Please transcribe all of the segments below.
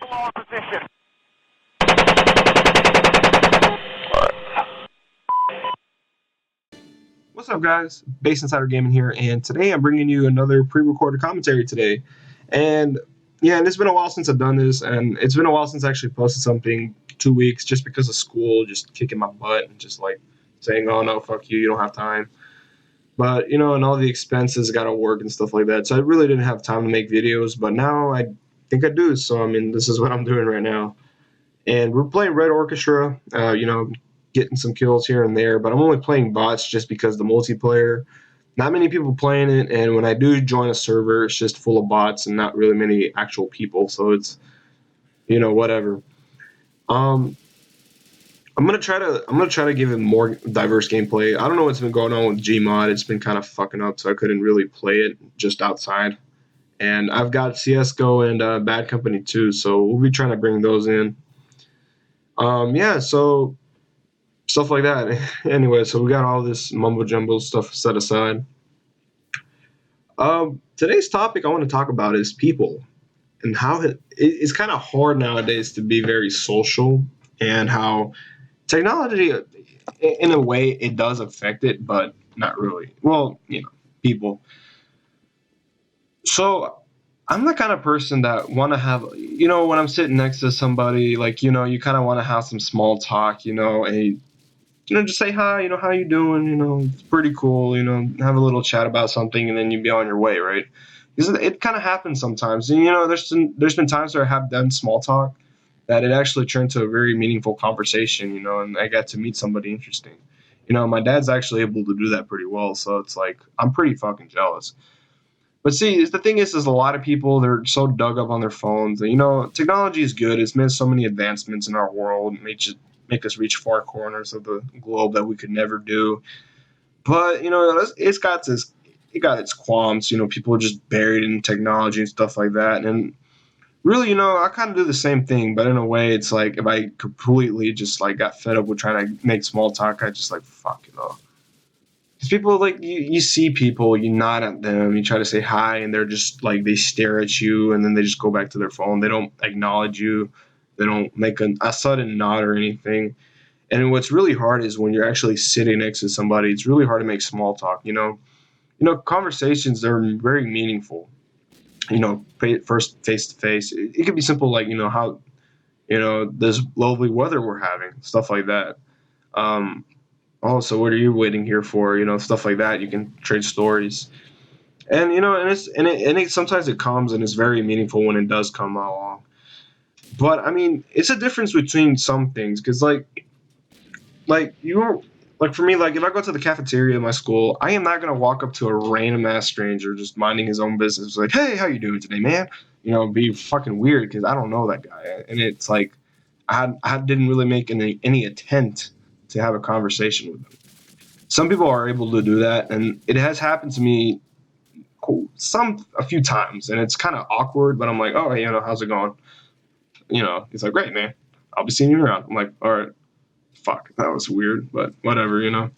lower position. What's up, guys? Base Insider Gaming here, and today I'm bringing you another pre-recorded commentary today. And yeah, it's been a while since I've done this, and it's been a while since I actually posted something. 2 weeks, just because of school, just kicking my butt and just like saying, "Oh no, fuck you, you don't have time." But and all the expenses got to work and stuff like that, so I really didn't have time to make videos. But now I think I do. So I mean, this is what I'm doing right now. And we're playing Red Orchestra. Getting some kills here and there, but I'm only playing bots just because the multiplayer, not many people playing it, and when I do join a server, it's just full of bots and not really many actual people. So it's whatever. Um, I'm gonna try to give it more diverse gameplay. I don't know what's been going on with Gmod. It's been kind of fucking up, so I couldn't really play it just outside. And I've got CS:GO and Bad Company too, so we'll be trying to bring those in. Yeah, so stuff like that. Anyway, so we got all this mumbo jumbo stuff set aside. Today's topic I want to talk about is people and how it's kind of hard nowadays to be very social, and how technology, in a way, it does affect it, but not really. Well, people. So I'm the kind of person that want to have, when I'm sitting next to somebody, like, you kind of want to have some small talk, and just say hi, how you doing, it's pretty cool, have a little chat about something, and then you be on your way, right? Because it kind of happens sometimes, and there's been times where I have done small talk that it actually turned to a very meaningful conversation, and I got to meet somebody interesting. My dad's actually able to do that pretty well, so it's like I'm pretty fucking jealous. But see, the thing is a lot of people, they're so dug up on their phones. And, technology is good. It's made so many advancements in our world, make us reach far corners of the globe that we could never do. But it got its qualms. People are just buried in technology and stuff like that. And really, I kind of do the same thing, but in a way, it's like if I completely just like got fed up with trying to make small talk, I just like fuck it all. Because people, like, you see people, you nod at them, you try to say hi, and they're just like, they stare at you, and then they just go back to their phone. They don't acknowledge you. They don't make a sudden nod or anything. And what's really hard is when you're actually sitting next to somebody, it's really hard to make small talk. Conversations, they're very meaningful. First face to face. It could be simple, like, how, this lovely weather we're having, stuff like that. Um, Also, what are you waiting here for? Stuff like that. You can trade stories, and and it sometimes it comes and it's very meaningful when it does come along. But I mean, it's a difference between some things, because you like for me, like if I go to the cafeteria in my school, I am not gonna walk up to a random ass stranger just minding his own business, like, hey, how you doing today, man? Be fucking weird because I don't know that guy, and it's like I didn't really make any attempt to have a conversation with him. Some people are able to do that, and it has happened to me a few times, and it's kind of awkward. But I'm like, oh, hey, how's it going? He's like, great, man. I'll be seeing you around. I'm like, all right, fuck, that was weird, but whatever.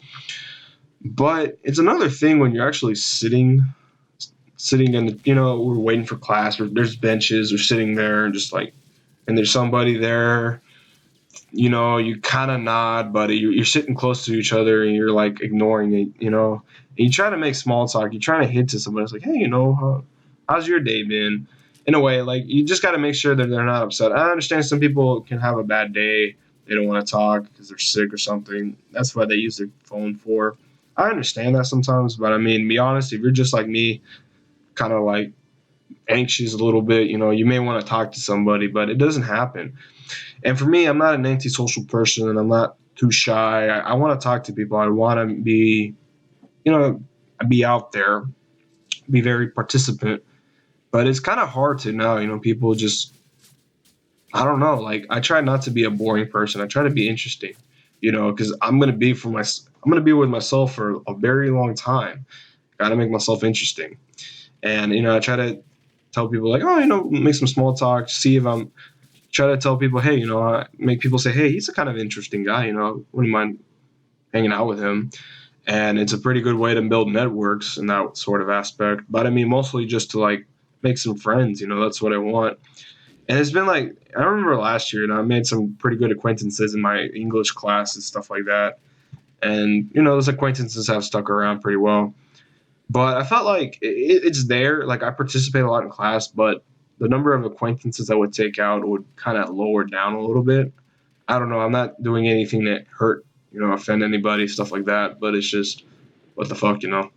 But it's another thing when you're actually sitting in we're waiting for class, or there's benches, or sitting there, and just like, and there's somebody there. You kind of nod, but you're sitting close to each other and you're like ignoring it. And you try to make small talk. You're trying to hint to somebody. It's like, hey, how's your day been? In a way, like, you just got to make sure that they're not upset. I understand some people can have a bad day. They don't want to talk because they're sick or something. That's what they use their phone for. I understand that sometimes, but I mean, be honest, if you're just like me, kind of like anxious a little bit, you may want to talk to somebody, but it doesn't happen. And for me, I'm not an antisocial person, and I'm not too shy. I want to talk to people. I want to you know, be out there, be very participant. But it's kind of hard to know. People just, I don't know. Like, I try not to be a boring person. I try to be interesting. Because I'm gonna be with myself for a very long time. Got to make myself interesting. And I try to tell people, like, oh, make some small talk, see if I'm try to tell people, hey, make people say, hey, he's a kind of interesting guy, wouldn't mind hanging out with him. And it's a pretty good way to build networks in that sort of aspect. But I mean, mostly just to like make some friends, that's what I want. And it's been like I remember last year, and I made some pretty good acquaintances in my English class and stuff like that. And those acquaintances have stuck around pretty well. But I felt like it's there. Like I participate a lot in class, but the number of acquaintances I would take out would kind of lower down a little bit. I don't know. I'm not doing anything that hurt, offend anybody, stuff like that. But it's just what the fuck. And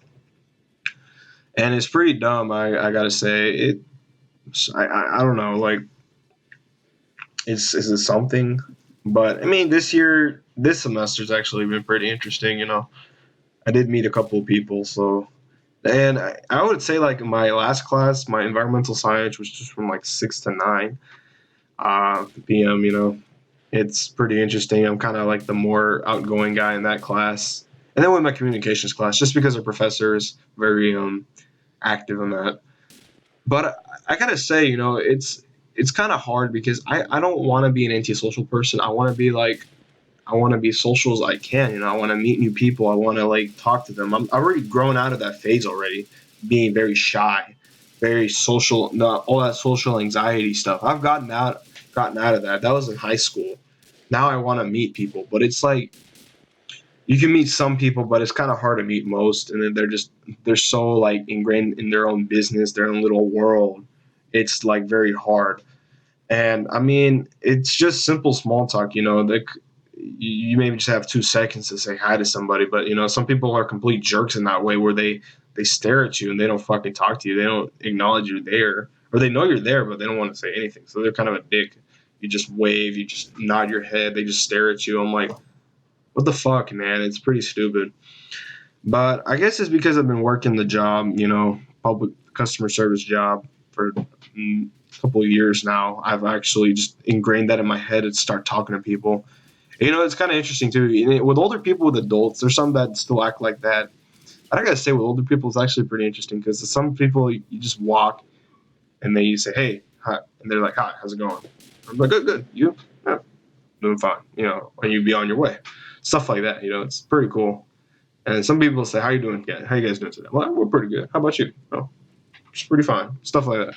it's pretty dumb. I gotta say it. I don't know. Like, is it something? But I mean, this semester's actually been pretty interesting. I did meet a couple of people, so. And I would say like my last class, my environmental science, was just from like 6 to 9 p.m. It's pretty interesting. I'm kind of like the more outgoing guy in that class, and then with my communications class, just because our professor is very active in that. But I gotta say, it's kind of hard because I don't want to be an antisocial person. I want to be social as I can. I want to meet new people. I want to like talk to them. I'm already grown out of that phase already, being very shy, very social, not all that social anxiety stuff. I've gotten out of that. That was in high school. Now I want to meet people, but it's like you can meet some people, but it's kind of hard to meet most. And then they're so like ingrained in their own business, their own little world. It's like very hard. And I mean, it's just simple small talk. You maybe just have 2 seconds to say hi to somebody, but some people are complete jerks in that way where they stare at you and they don't fucking talk to you. They don't acknowledge you're there, or they know you're there, but they don't want to say anything. So they're kind of a dick. You just wave, you just nod your head, they just stare at you. I'm like, what the fuck, man? It's pretty stupid. But I guess it's because I've been working the job, public customer service job for a couple of years now. I've actually just ingrained that in my head and start talking to people. It's kind of interesting too. With older people, with adults, there's some that still act like that. I gotta say, with older people, it's actually pretty interesting because some people you just walk and you say, "Hey, hi," and they're like, "Hi, how's it going?" I'm like, "Good, good. You?" "Yeah, doing fine." And you be on your way. Stuff like that. It's pretty cool. And some people say, "How you doing? Yeah, how you guys doing today?" "Well, we're pretty good. How about you?" "Oh, it's pretty fine." Stuff like that.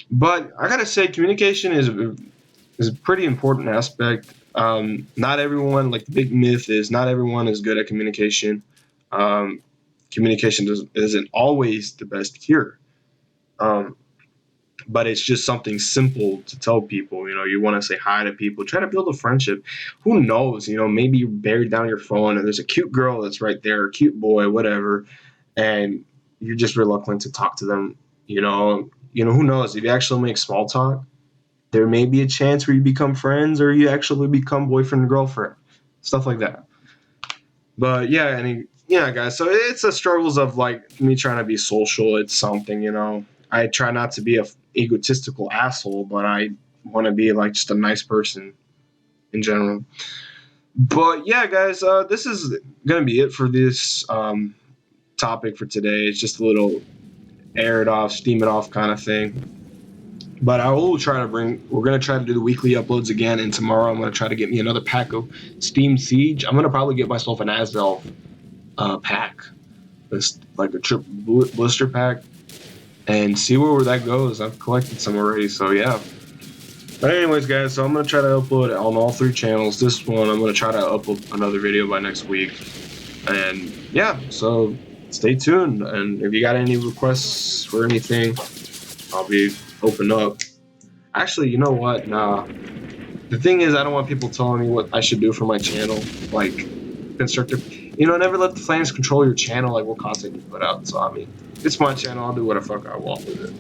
But I gotta say, communication is a pretty important aspect. Not everyone, like the big myth is, not everyone is good at communication. Um, Communication isn't always the best cure. Um, but it's just something simple to tell people. You want to say hi to people, try to build a friendship. Who knows? Maybe you buried down your phone and there's a cute girl that's right there, a cute boy, whatever, and you're just reluctant to talk to them. Who knows? If you actually make small talk, there may be a chance where you become friends or you actually become boyfriend and girlfriend, stuff like that. But yeah, yeah, guys. So it's the struggles of like me trying to be social. It's something. I try not to be a egotistical asshole, but I want to be like just a nice person in general. But yeah, guys, this is gonna be it for this topic for today. It's just a little air it off, steam it off kind of thing. But I will try to we're going to try to do the weekly uploads again. And tomorrow I'm going to try to get me another pack of Steam Siege. I'm going to probably get myself an Asdel pack. It's like a trip blister pack. And see where that goes. I've collected some already. So yeah. But anyways, guys, so I'm going to try to upload on all 3 channels. This one, I'm going to try to upload another video by next week. And yeah, so stay tuned. And if you got any requests for anything, I'll be open up. Actually, you know what? Nah. The thing is, I don't want people telling me what I should do for my channel. Like, constructive. Never let the flames control your channel, like what content you put out. So, I mean, it's my channel. I'll do what the fuck I want with it.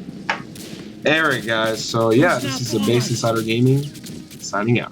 Alright, guys. So, yeah, this is the Base Insider Gaming signing out.